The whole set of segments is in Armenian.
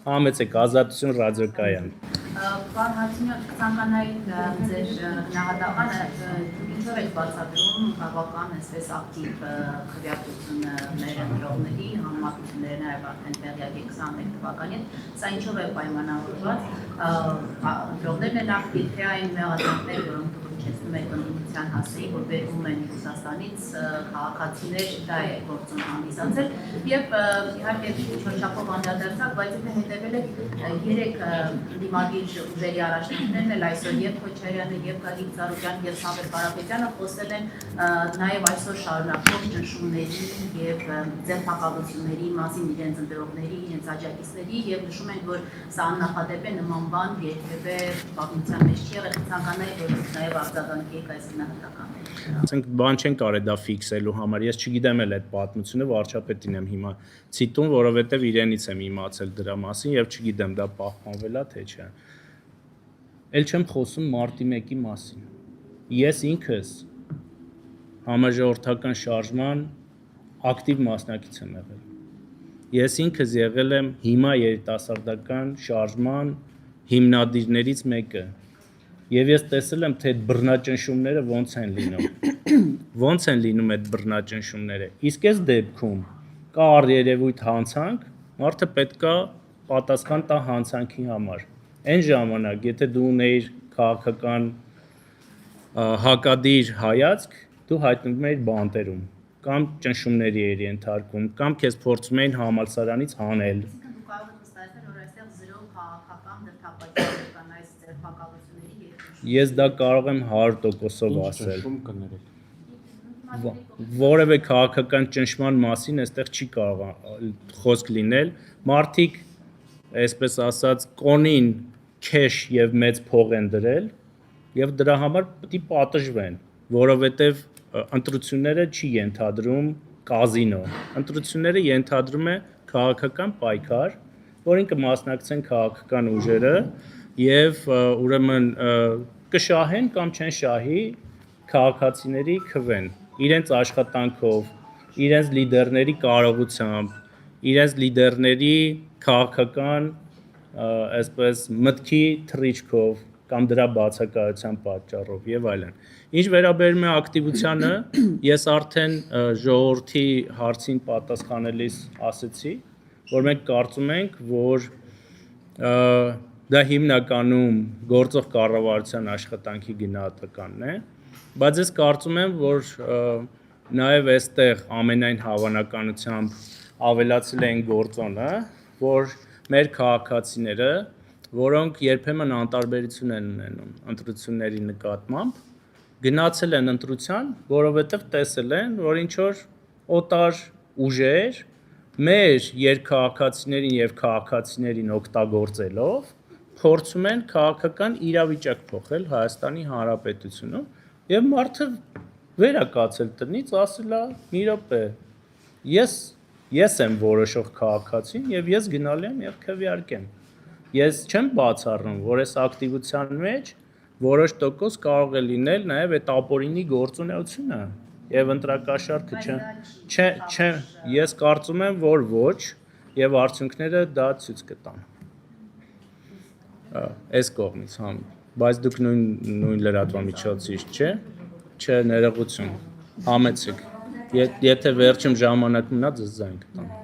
Համեցեք ազատություն ռադիոկայան։ Պարոն Հարությունյան, կցանկանայի ձեր գնահատականը ինչով եք բացատրում բավական այսպես ակտիվ քվեարկությունը մեր ընտրողների համեմատությունները նաև արդեն տեղյակ է 21 թվականին, սա ինչով է պայմանավորված, ընտրողներն են ակտիվ, թե այն մեղադրանքներ, որոնք հնչեցնում եք ընդդիմության հասցեի, որ բերվում են Ռուսաստանից քաղաքացիներ, դա է գործում հանդիսացել, եւ իհարկե ինչ-որ չափով անդրադարձակ, բայց եթե հետևել եք երեք դիմադիր ուժերի առաջնորդներն էլ այսօր եւ Քոչարյանը, եւ Գագիկ Ծառուկյանը, եւ Սամվել Կարապետյանը խոսել են նաեւ այսօր շարունակվող ճնշումների եւ ձերբակալությունների մասին իրենց ընտրողների, իրենց աջակիցների եւ նշում են, որ սա աննախադեպ է, նման բան երբևէ պատմության մեջ չի եղել, ցանկանայի, որ նաեւ արձագանքեք այս գնահատականները։ Ասենք բան չեն կարել դա ֆիքսելու համար, ես չգիտեմ էլ այդ պատմությունը, վարչապետին եմ հիմա ցիտում, որովհետեւ իրենից եմ իմացել դրա մասին եւ չգիտեմ դա պահպանվել է թե չէ։ Էլ չեմ խոսում մարտի 1-ի մասին։ Ես ինքս համաժողովրդական շարժման ակտիվ մասնակից եմ եղել։ Ես ինքս եղել եմ հիմա երիտասարդական շարժման հիմնադիրներից մեկը։ Եվ ես տեսել եմ, թե այդ բռնաճնշումները ոնց են լինում։ Ոնց են լինում այդ բռնաճնշումները։ Իսկ այս դեպքում կա առերևույթ հանցանք, մարդը պետքա պատասխան տա հանցանքի համար։ Այն ժամանակ, եթե դու ունեիր քաղաքական հակադիր հայացք, դու հայտնվում էիր բանտերում, կամ ճնշումների էիր ենթարկվում, կամ քեզ փորձում էին համալսարանից հանել։ Դու կարող ես վստահել, որ այստեղ զրո քաղաքական դրդապատճառ կան այս ձերբակալությունների եւ Ես դա կարող եմ 100%-ով ասել։ Որևէ քաղաքական ճնշման մասին այստեղ չի կարող խոսք լինել։ Մարդիկ, այսպես ասած, կոնին քեշ եւ մեծ փող են դրել եւ դրա համար պետք է պատժվեն, որովհետեւ ընտրությունները չի ենթադրում կազինո։ Ընտրությունները ենթադրում է քաղաքական պայքար, որին կմասնակցեն քաղաքական ուժերը եւ ուրեմն կշահեն կամ չեն շահի քաղաքացիների քվեն, իրենց աշխատանքով, իրենց լիդերների կարողությամբ, իրենց լիդերների քաղաքական այսպես մտքի թռիչքով կամ դրա բացակայության պատճառով եւ այլն։ Ինչ վերաբերում է ակտիվությանը, ես արդեն ժողովրդի հարցին պատասխանելիս ասեցի, որ մենք կարծում ենք, որ դա հիմնականում գործող կառավարության աշխատանքի գնահատականն է, բայց ես կարծում եմ, որ նաև այստեղ ամենայն հավանականությամբ ավելացել են գործոնը, որ մեր քաղաքացիները, որոնք երբեմն անտարբերություն են ունենում ընտրությունների նկատմամբ, գնացել են ընտրության, որովհետև տեսել են, որ ինչ որ օտար ուժեր մեր երկքաղաքացիներին եւ քաղաքացիներին օգտագործելով փորձում են քաղաքական իրավիճակ փոխել Հայաստանի Հանրապետությունում եւ մարդը վերակացել տնից ասել է՝ մի րոպե, ես եմ որոշող քաղաքացին եւ ես գնալու եմ եւ քվեարկեմ։ Ես չեմ բացառում, որ այս ակտիվության մեջ որոշ տոկոս կարող է լինել նաեւ այդ ապօրինի գործունեությունը եւ ընտրակաշառքը չէ, ես կարծում եմ, որ ոչ եւ արդյունքները դա ցույց կտան։ Այս կողմից, հա, բայց դուք նույն լրատվամիջոցից, չէ, ներողություն, համեցեք, եթե վերջում ժամանակ մնա, ձեզ ձայն կտամ։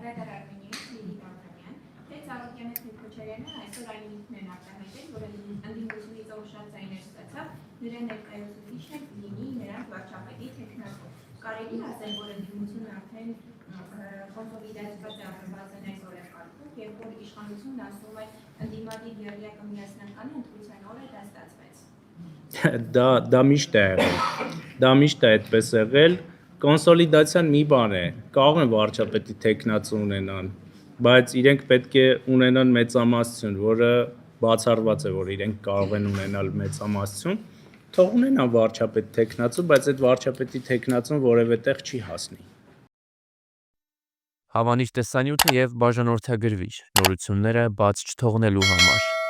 Կարելի է ասել, որ ընդդիմությունը արդեն կոնսոլիդացված է ապրված այս օրակարգում, երբ որ իշխանությունն ասում է ընդդիմադիր երրորդը միասնական ընտրության օրը դա ստացվեց։ Դա միշտ է եղել։ Դա միշտ է այդպես եղել։ Կոնսոլիդացիան մի բան է, կարող են վարչապետի տեխնացու ունենան, բայց իրենք պետք է ունենան մեծամասնություն, որը բացառված է, որ իրենք կարող են ունենալ մեծամասնություն։ Թող ունենան վարչապետ տեխնացու, բայց այդ վարչապետի տեխնացուն որևէ տեղ չի հասնի։ Հավանիչ տեսանյութը եւ բաժանորդագրվիչ նորությունները բաց չթողնելու համար։